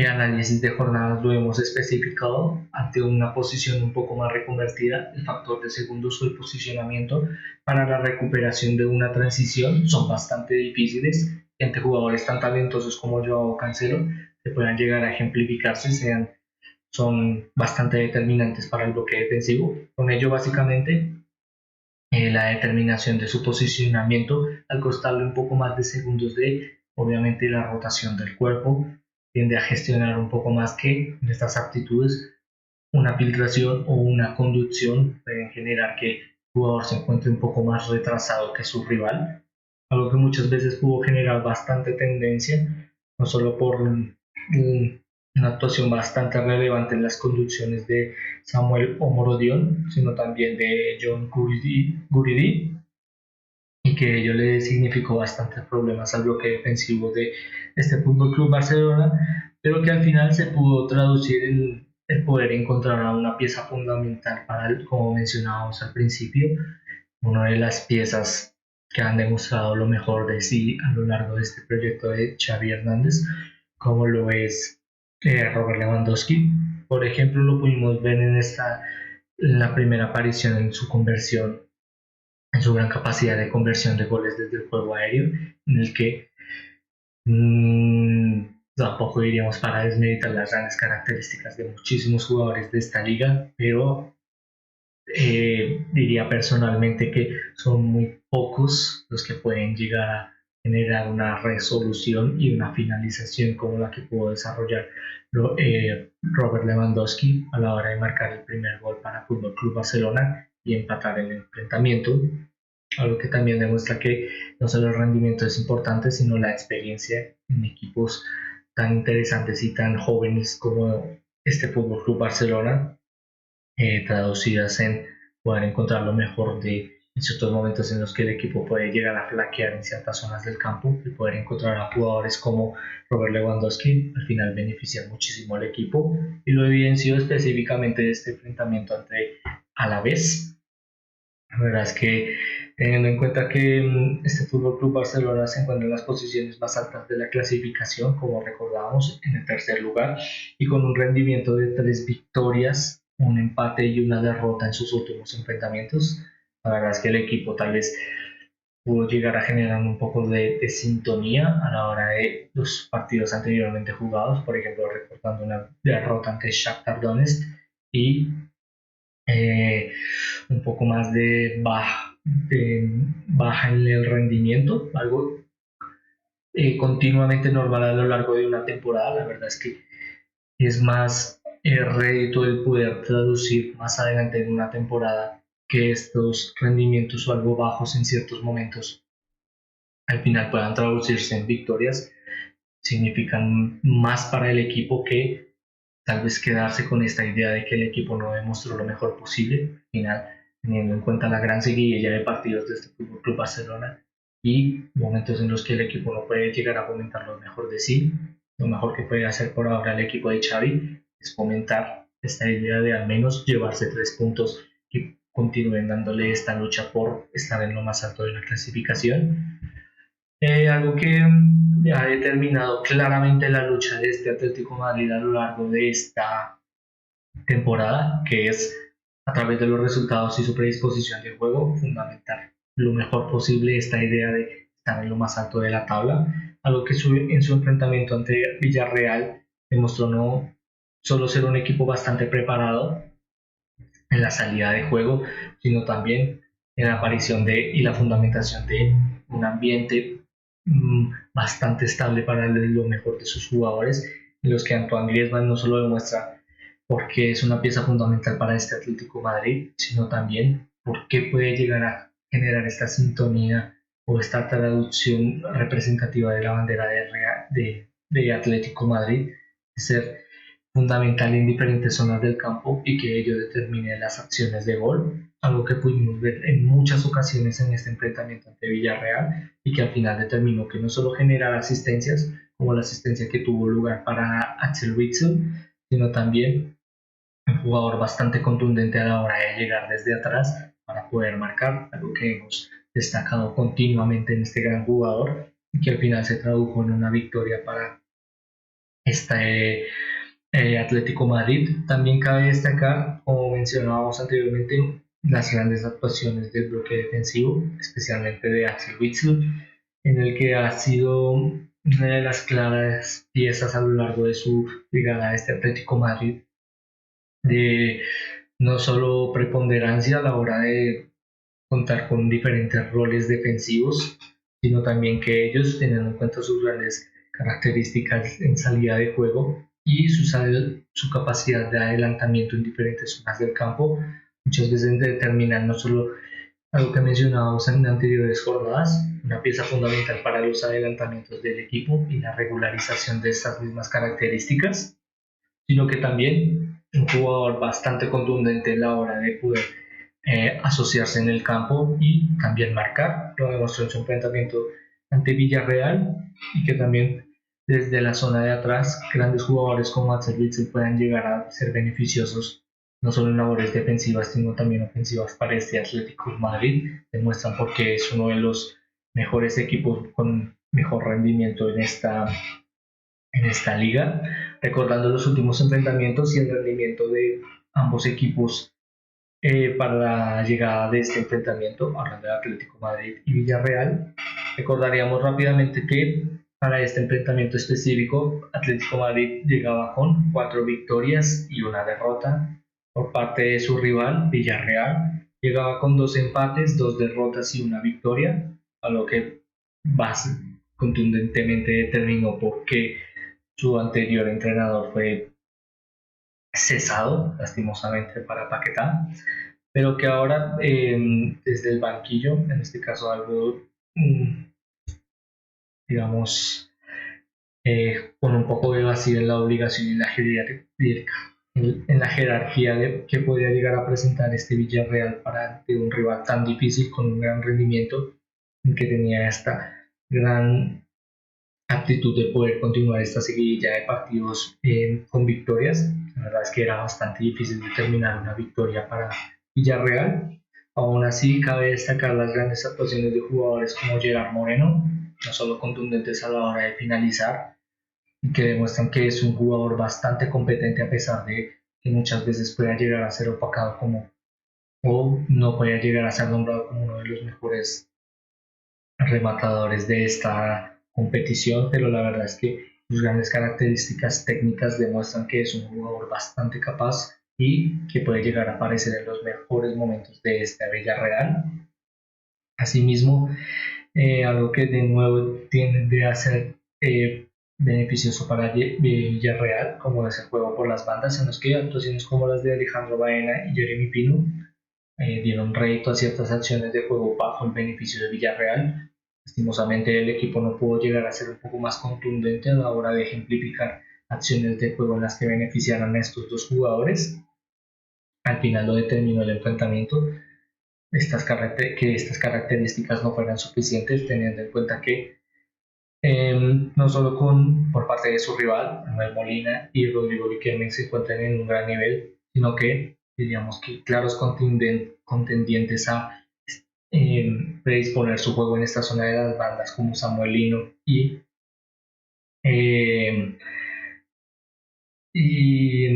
análisis de jornadas lo hemos especificado ante una posición un poco más reconvertida. El factor de segundo uso y posicionamiento para la recuperación de una transición son bastante difíciles y ante jugadores tan talentosos como Joao Cancelo se puedan llegar a ejemplificarse, son bastante determinantes para el bloque defensivo. Con ello, básicamente, la determinación de su posicionamiento, al costarle un poco más de segundos de, obviamente, la rotación del cuerpo, tiende a gestionar un poco más que en estas aptitudes una filtración o una conducción pueden generar que el jugador se encuentre un poco más retrasado que su rival, algo que muchas veces pudo generar bastante tendencia, no solo por una actuación bastante relevante en las conducciones de Samuel Omorodion, sino también de John Guridi, y que ello le significó bastantes problemas al bloque defensivo de este Fútbol Club Barcelona, pero que al final se pudo traducir en el poder encontrar a una pieza fundamental para el, como mencionábamos al principio, una de las piezas que han demostrado lo mejor de sí a lo largo de este proyecto de Xavi Hernández, como lo es Robert Lewandowski. Por ejemplo, lo pudimos ver en la primera aparición en su conversión, en su gran capacidad de conversión de goles desde el juego aéreo, en el que tampoco diríamos para desmeditar las grandes características de muchísimos jugadores de esta liga, pero diría personalmente que son muy pocos los que pueden llegar a generar una resolución y una finalización como la que pudo desarrollar Robert Lewandowski a la hora de marcar el primer gol para Fútbol Club Barcelona y empatar el enfrentamiento, algo que también demuestra que no solo el rendimiento es importante, sino la experiencia en equipos tan interesantes y tan jóvenes como este Fútbol Club Barcelona, traducidas en poder encontrar lo mejor de en ciertos momentos en los que el equipo puede llegar a flaquear en ciertas zonas del campo y poder encontrar a jugadores como Robert Lewandowski al final benefician muchísimo al equipo, y lo evidenció específicamente de este enfrentamiento ante Alavés. La verdad es que, teniendo en cuenta que este Fútbol Club Barcelona se encuentra en las posiciones más altas de la clasificación, como recordábamos, en el tercer lugar, y con un rendimiento de 3 victorias, un empate y una derrota en sus últimos enfrentamientos, la verdad es que el equipo tal vez pudo llegar a generar un poco de sintonía a la hora de los partidos anteriormente jugados, por ejemplo, recordando una derrota ante Shakhtar Donetsk y eh, un poco más baja en el rendimiento, algo continuamente normal a lo largo de una temporada. La verdad es que es más rédito el poder traducir más adelante en una temporada que estos rendimientos o algo bajos en ciertos momentos al final puedan traducirse en victorias, significan más para el equipo que tal vez quedarse con esta idea de que el equipo no demostró lo mejor posible. Al final, teniendo en cuenta la gran seguidilla de partidos de este Fútbol Club Barcelona y momentos en los que el equipo no puede llegar a fomentar lo mejor de sí, lo mejor que puede hacer por ahora el equipo de Xavi es fomentar esta idea de al menos llevarse 3 puntos que continúen dándole esta lucha por estar en lo más alto de la clasificación. Algo que ha determinado claramente la lucha de este Atlético de Madrid a lo largo de esta temporada, que es a través de los resultados y su predisposición de juego, fundamental lo mejor posible esta idea de estar en lo más alto de la tabla, algo que en su enfrentamiento ante Villarreal demostró no solo ser un equipo bastante preparado en la salida de juego, sino también en la aparición de y la fundamentación de un ambiente bastante estable para lo mejor de sus jugadores, en los que Antoine Griezmann no solo demuestra por qué es una pieza fundamental para este Atlético Madrid, sino también por qué puede llegar a generar esta sintonía o esta traducción representativa de la bandera de Atlético Madrid, de ser fundamental en diferentes zonas del campo y que ello determine las acciones de gol, algo que pudimos ver en muchas ocasiones en este enfrentamiento ante Villarreal y que al final determinó que no solo generar asistencias, como la asistencia que tuvo lugar para Axel Witsel, sino también un jugador bastante contundente a la hora de llegar desde atrás para poder marcar, algo que hemos destacado continuamente en este gran jugador y que al final se tradujo en una victoria para este Atlético Madrid. También cabe destacar, como mencionábamos anteriormente, las grandes actuaciones del bloque defensivo, especialmente de Axel Witsel, en el que ha sido una de las claras piezas a lo largo de su llegada a este Atlético Madrid, de no solo preponderancia a la hora de contar con diferentes roles defensivos, sino también que ellos, teniendo en cuenta sus grandes características en salida de juego y su capacidad de adelantamiento en diferentes zonas del campo, muchas veces determinan no solo algo que mencionábamos en anteriores jornadas, una pieza fundamental para los adelantamientos del equipo y la regularización de estas mismas características, sino que también un jugador bastante contundente a la hora de poder asociarse en el campo y también marcar. Lo demostró en su enfrentamiento ante Villarreal y que también desde la zona de atrás grandes jugadores como Axel Witsel puedan llegar a ser beneficiosos no solo en labores defensivas sino también ofensivas para este Atlético de Madrid. Demuestran porque es uno de los mejores equipos con mejor rendimiento en esta liga, recordando los últimos enfrentamientos y el rendimiento de ambos equipos para la llegada de este enfrentamiento, hablando de Atlético Madrid y Villarreal. Recordaríamos rápidamente que para este enfrentamiento específico, Atlético Madrid llegaba con 4 victorias y una derrota. Por parte de su rival, Villarreal, llegaba con 2 empates, 2 derrotas y una victoria, a lo que contundentemente determinó por qué su anterior entrenador fue cesado, lastimosamente para Paquetá, pero que ahora desde el banquillo, en este caso algo, digamos, con un poco de vacío en la obligación y en la jerarquía que podría llegar a presentar este Villarreal para un rival tan difícil con un gran rendimiento, que tenía esta gran aptitud de poder continuar esta seguidilla de partidos con victorias. La verdad es que era bastante difícil determinar una victoria para Villarreal. Aún así, cabe destacar las grandes actuaciones de jugadores como Gerard Moreno, no solo contundentes a la hora de finalizar, y que demuestran que es un jugador bastante competente a pesar de que muchas veces pueda llegar a ser opacado como o no pueda llegar a ser nombrado como uno de los mejores rematadores de esta competición, pero la verdad es que sus grandes características técnicas demuestran que es un jugador bastante capaz y que puede llegar a aparecer en los mejores momentos de este Villarreal. Asimismo, algo que de nuevo tiende a ser beneficioso para Villarreal, como es el juego por las bandas, en los que actuaciones como las de Alejandro Baena y Jeremy Pino dieron rédito a ciertas acciones de juego bajo el beneficio de Villarreal, Lastimosamente el equipo no pudo llegar a ser un poco más contundente a la hora de ejemplificar acciones de juego en las que beneficiaran a estos dos jugadores. Al final lo determinó el enfrentamiento, que estas características no fueran suficientes, teniendo en cuenta que no solo por parte de su rival, Manuel Molina y Rodrigo Riquelme se encuentran en un gran nivel, sino que diríamos que claros contendientes a predisponer su juego en esta zona de las bandas como Samuel Lino eh, y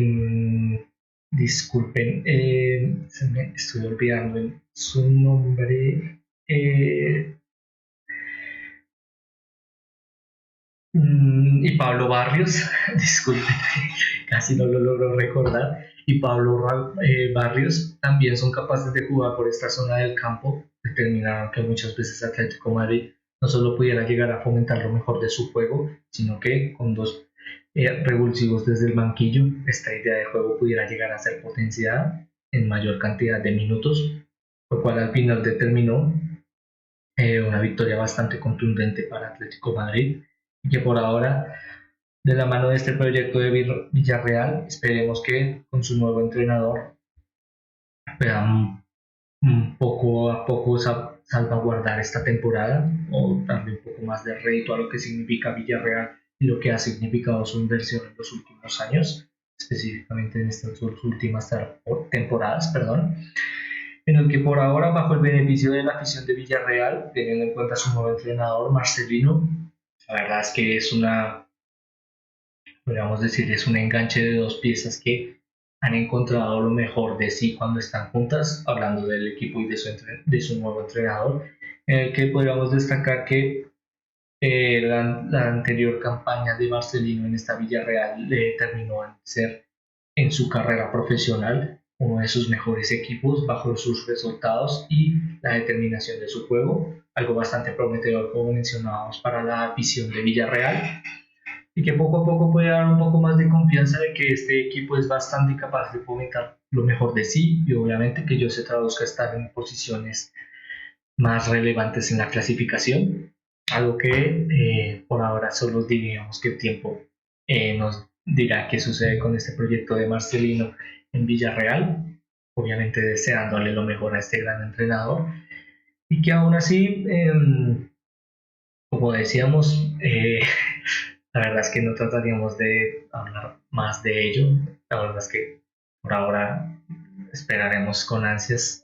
disculpen, se me estoy olvidando su nombre. Y Pablo Barrios, disculpen, casi no lo logro recordar, y Pablo Barrios también son capaces de jugar por esta zona del campo, determinaron que muchas veces Atlético Madrid no solo pudiera llegar a fomentar lo mejor de su juego, sino que con dos revulsivos desde el banquillo, esta idea de juego pudiera llegar a ser potenciada en mayor cantidad de minutos, lo cual al final determinó una victoria bastante contundente para Atlético Madrid y que por ahora, de la mano de este proyecto de Villarreal, esperemos que con su nuevo entrenador puedan poco a poco salvaguardar esta temporada o darle un poco más de rédito a lo que significa Villarreal y lo que ha significado su inversión en los últimos años, específicamente en estas dos últimas temporadas, perdón, en el que por ahora, bajo el beneficio de la afición de Villarreal, teniendo en cuenta su nuevo entrenador, Marcelino, la verdad es que podríamos decir, es un enganche de dos piezas que han encontrado lo mejor de sí cuando están juntas, hablando del equipo y de su nuevo entrenador, en el que podríamos destacar que la anterior campaña de Marcelino en esta Villarreal le terminó en ser en su carrera profesional uno de sus mejores equipos bajo sus resultados y la determinación de su juego, algo bastante prometedor como mencionábamos para la afición de Villarreal y que poco a poco puede dar un poco más de confianza de que este equipo es bastante capaz de fomentar lo mejor de sí y obviamente que ello se traduzca a estar en posiciones más relevantes en la clasificación, algo que por ahora solo diríamos que el tiempo nos dirá qué sucede con este proyecto de Marcelino en Villarreal, obviamente deseándole lo mejor a este gran entrenador y que aún así, como decíamos, la verdad es que no trataríamos de hablar más de ello, la verdad es que por ahora esperaremos con ansias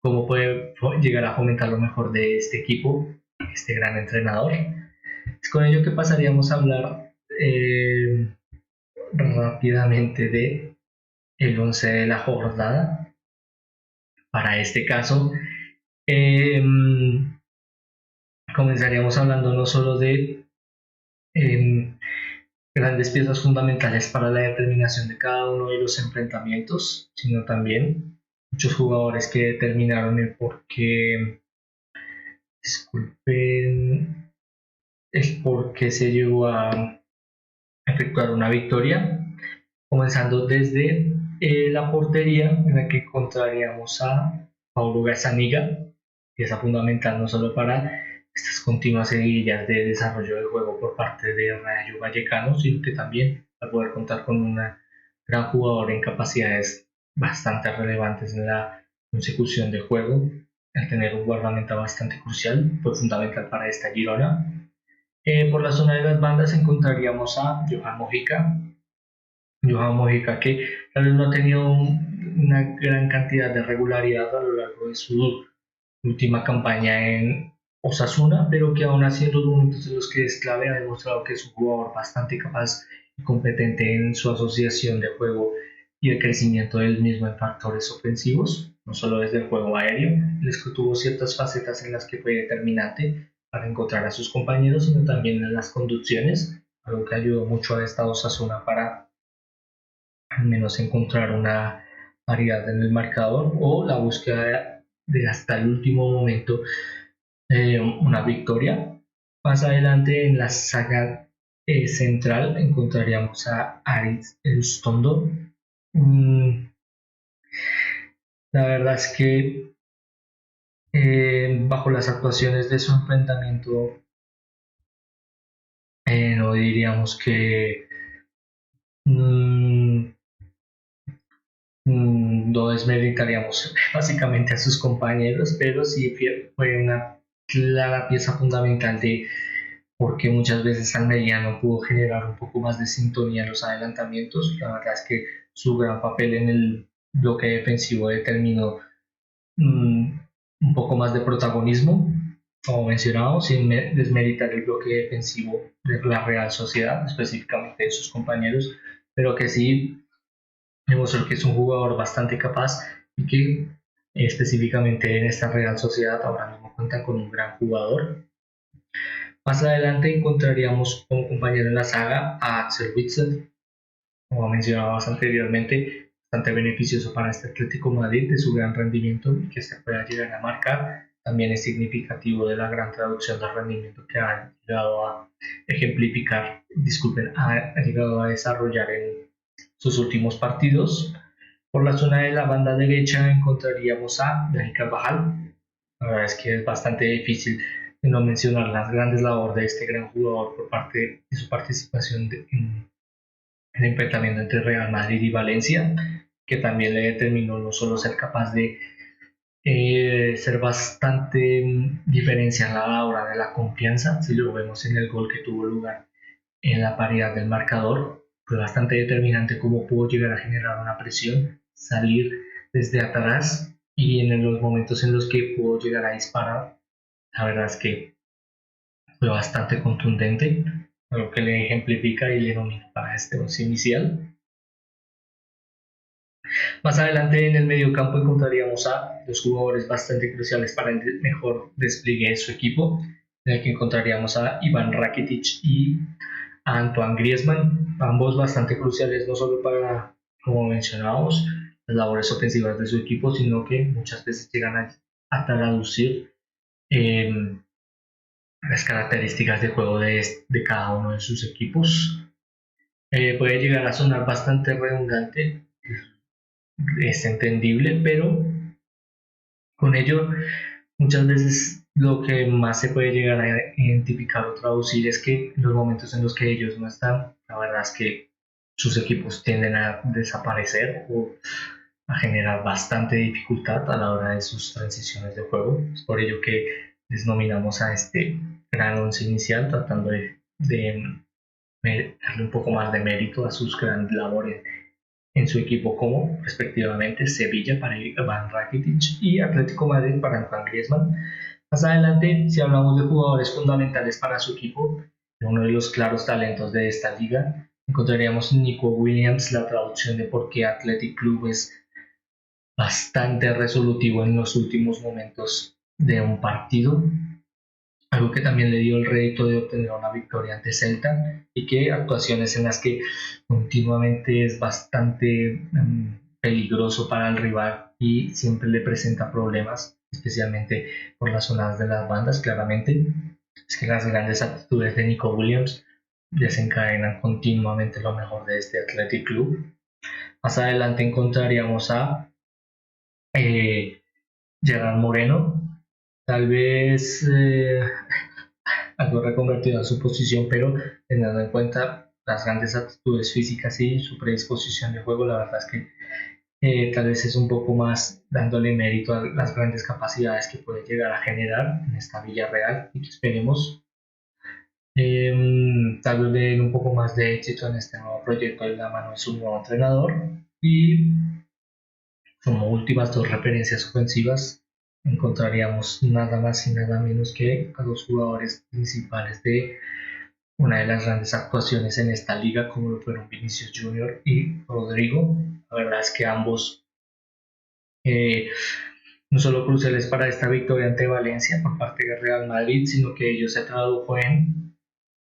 cómo puede llegar a fomentar lo mejor de este equipo, este gran entrenador. Es con ello que pasaríamos a hablar rápidamente de el 11 de la jornada. Para este caso, eh, comenzaríamos hablando no solo de eh, grandes piezas fundamentales para la determinación de cada uno de los enfrentamientos, sino también muchos jugadores que determinaron el por qué, disculpen, el por qué se llegó a efectuar una victoria, comenzando desde la portería en la que encontraríamos a Paulo Gazzaniga, pieza fundamental no solo para estas continuas seguidillas de desarrollo del juego por parte de Rayo Vallecano, sino que también al poder contar con una gran jugador en capacidades bastante relevantes en la consecución de juego, al tener un guardameta bastante crucial, fue fundamental para esta Girona. Por la zona de las bandas encontraríamos a Johan Mojica que tal vez no ha tenido una gran cantidad de regularidad a lo largo de su última campaña en Osasuna, pero que aún así en los momentos en los que es clave ha demostrado que es un jugador bastante capaz y competente en su asociación de juego y el crecimiento del mismo en factores ofensivos, no solo desde el juego aéreo, les que tuvo ciertas facetas en las que fue determinante para encontrar a sus compañeros, sino también en las conducciones, algo que ayudó mucho a esta Osasuna para al menos encontrar una variedad en el marcador o la búsqueda de hasta el último momento una victoria. Más adelante en la saga central encontraríamos a Aris Elustondo. Mm, la verdad es que Bajo las actuaciones de su enfrentamiento, no diríamos que mm, no desmeritaríamos básicamente a sus compañeros, pero sí fue una clara pieza fundamental de por qué muchas veces Almería no pudo generar un poco más de sintonía en los adelantamientos. La verdad es que su gran papel en el bloque defensivo determinó mm, un poco más de protagonismo, como mencionado, sin desmeritar el bloque defensivo de la Real Sociedad, específicamente de sus compañeros, pero que sí demostró que es un jugador bastante capaz y que específicamente en esta Real Sociedad ahora mismo cuenta con un gran jugador. Más adelante encontraríamos como compañero en la saga a Axel Witsel, como mencionábamos anteriormente, bastante beneficioso para este Atlético Madrid de su gran rendimiento y que se pueda llegar a marcar. También es significativo de la gran traducción del rendimiento que ha llegado a ejemplificar, disculpen, ha llegado a desarrollar en sus últimos partidos. Por la zona de la banda derecha encontraríamos a Dani Carvajal. La verdad es que es bastante difícil no mencionar las grandes labores de este gran jugador por parte de su participación en el enfrentamiento entre Real Madrid y Valencia, que también le determinó no solo ser capaz de ser bastante diferencial a la hora de la confianza, si lo vemos en el gol que tuvo lugar en la paridad del marcador, fue bastante determinante cómo pudo llegar a generar una presión, salir desde atrás y en los momentos en los que pudo llegar a disparar, la verdad es que fue bastante contundente, lo que le ejemplifica y le nomina para este once inicial. Más adelante en el mediocampo encontraríamos a dos jugadores bastante cruciales para el mejor despliegue de su equipo, en el que encontraríamos a Iván Rakitic y a Antoine Griezmann, ambos bastante cruciales no solo para, como mencionábamos, las labores ofensivas de su equipo, sino que muchas veces llegan a traducir eh, las características de juego de cada uno de sus equipos. Puede llegar a sonar bastante redundante, es entendible, pero con ello muchas veces lo que más se puede llegar a identificar o traducir es que en los momentos en los que ellos no están, la verdad es que sus equipos tienden a desaparecer o a generar bastante dificultad a la hora de sus transiciones de juego. Es por ello que les nominamos a este gran once inicial, tratando de darle un poco más de mérito a sus grandes labores en su equipo como respectivamente Sevilla para Iván Rakitic y Atlético Madrid para Antoine Griezmann. Más adelante, si hablamos de jugadores fundamentales para su equipo, uno de los claros talentos de esta liga, encontraríamos en Nico Williams la traducción de por qué Athletic Club es bastante resolutivo en los últimos momentos de un partido, algo que también le dio el rédito de obtener una victoria ante Celta y que actuaciones en las que continuamente es bastante peligroso para el rival y siempre le presenta problemas, especialmente por las zonas de las bandas, claramente. Es que las grandes actitudes de Nico Williams desencadenan continuamente lo mejor de este Athletic Club. Más adelante encontraríamos a eh, Gerard Moreno, tal vez algo reconvertido a su posición, pero teniendo en cuenta las grandes aptitudes físicas y su predisposición de juego, la verdad es que tal vez es un poco más dándole mérito a las grandes capacidades que puede llegar a generar en esta Villarreal y que esperemos tal vez le den un poco más de éxito en este nuevo proyecto de la mano de su nuevo entrenador. Y como últimas dos referencias ofensivas, encontraríamos nada más y nada menos que a los jugadores principales de una de las grandes actuaciones en esta liga, como lo fueron Vinicius Junior y Rodrigo. La verdad es que ambos eh, no solo cruciales para esta victoria ante Valencia por parte del Real Madrid, sino que ello se tradujo en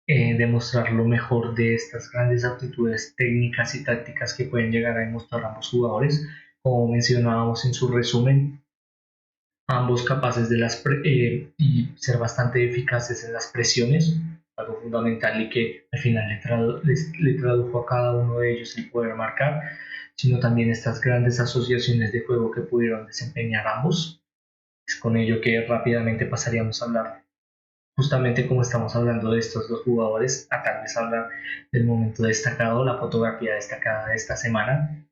demostrar lo mejor de estas grandes aptitudes técnicas y tácticas que pueden llegar a demostrar ambos jugadores. Como mencionábamos en su resumen, ambos capaces de y ser bastante eficaces en las presiones, algo fundamental y que al final le tradujo a cada uno de ellos el poder marcar, sino también estas grandes asociaciones de juego que pudieron desempeñar ambos. Es con ello que rápidamente pasaríamos a hablar, justamente como estamos hablando de estos dos jugadores, a tal vez hablar del momento destacado, la fotografía destacada de esta semana,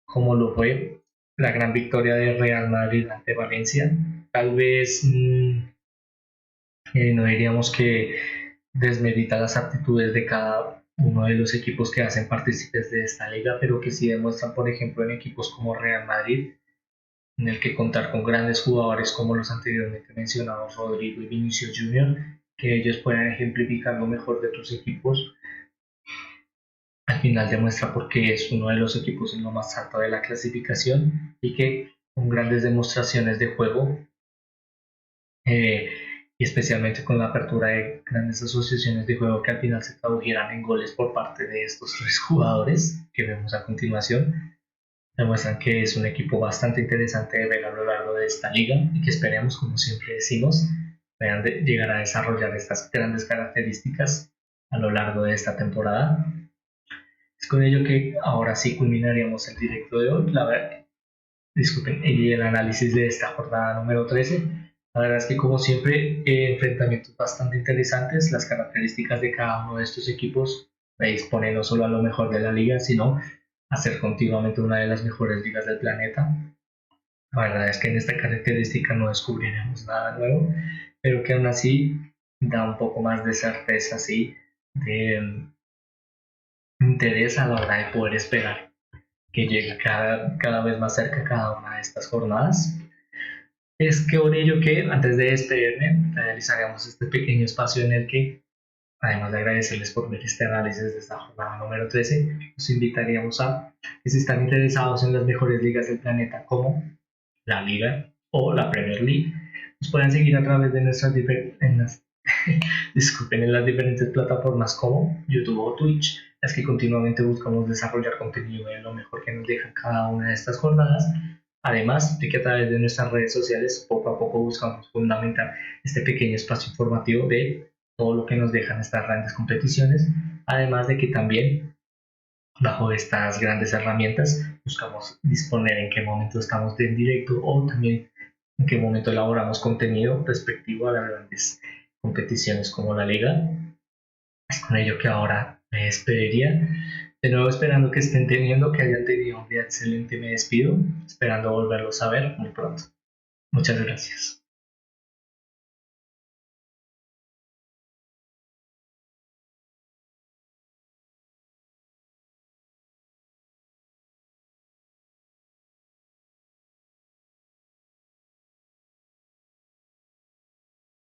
como lo fue la gran victoria de Real Madrid ante Valencia. Tal vez no diríamos que desmedita las aptitudes de cada uno de los equipos que hacen partícipes de esta liga, pero que sí demuestran, por ejemplo, en equipos como Real Madrid, en el que contar con grandes jugadores como los anteriormente mencionados Rodrigo y Vinicius Junior, que ellos puedan ejemplificar lo mejor de tus equipos, al final demuestra por qué es uno de los equipos en lo más alto de la clasificación y que con grandes demostraciones de juego eh, y especialmente con la apertura de grandes asociaciones de juego que al final se tradujeran en goles por parte de estos tres jugadores que vemos a continuación, demuestran que es un equipo bastante interesante de ver a lo largo de esta liga y que esperemos, como siempre decimos, puedan llegar a desarrollar estas grandes características a lo largo de esta temporada. Es con ello que ahora sí culminaríamos el directo de hoy. La verdad, disculpen, y el análisis de esta jornada número 13. La verdad es que como siempre, enfrentamientos bastante interesantes, las características de cada uno de estos equipos expone no solo a lo mejor de la liga, sino a ser continuamente una de las mejores ligas del planeta. La verdad es que en esta característica no descubriremos nada nuevo, pero que aún así da un poco más de certeza, sí, de interés a la hora de poder esperar que llegue cada vez más cerca cada una de estas jornadas. Es que por ello que antes de despedirme realizaremos este pequeño espacio en el que, además de agradecerles por ver este análisis de esta jornada número 13, los invitaríamos a que si están interesados en las mejores ligas del planeta como la Liga o la Premier League, nos pueden seguir a través de nuestras disculpen, en las diferentes plataformas como YouTube o Twitch, las que continuamente buscamos desarrollar contenido en lo mejor que nos dejan cada una de estas jornadas. Además de que a través de nuestras redes sociales poco a poco buscamos fundamentar este pequeño espacio informativo de todo lo que nos dejan estas grandes competiciones, además de que también bajo estas grandes herramientas buscamos disponer en qué momento estamos en directo o también en qué momento elaboramos contenido respectivo a las grandes competiciones como la liga. Es con ello que ahora me despediría. De nuevo esperando que estén teniendo, que hayan tenido un día excelente, me despido, esperando volverlos a ver muy pronto. Muchas gracias.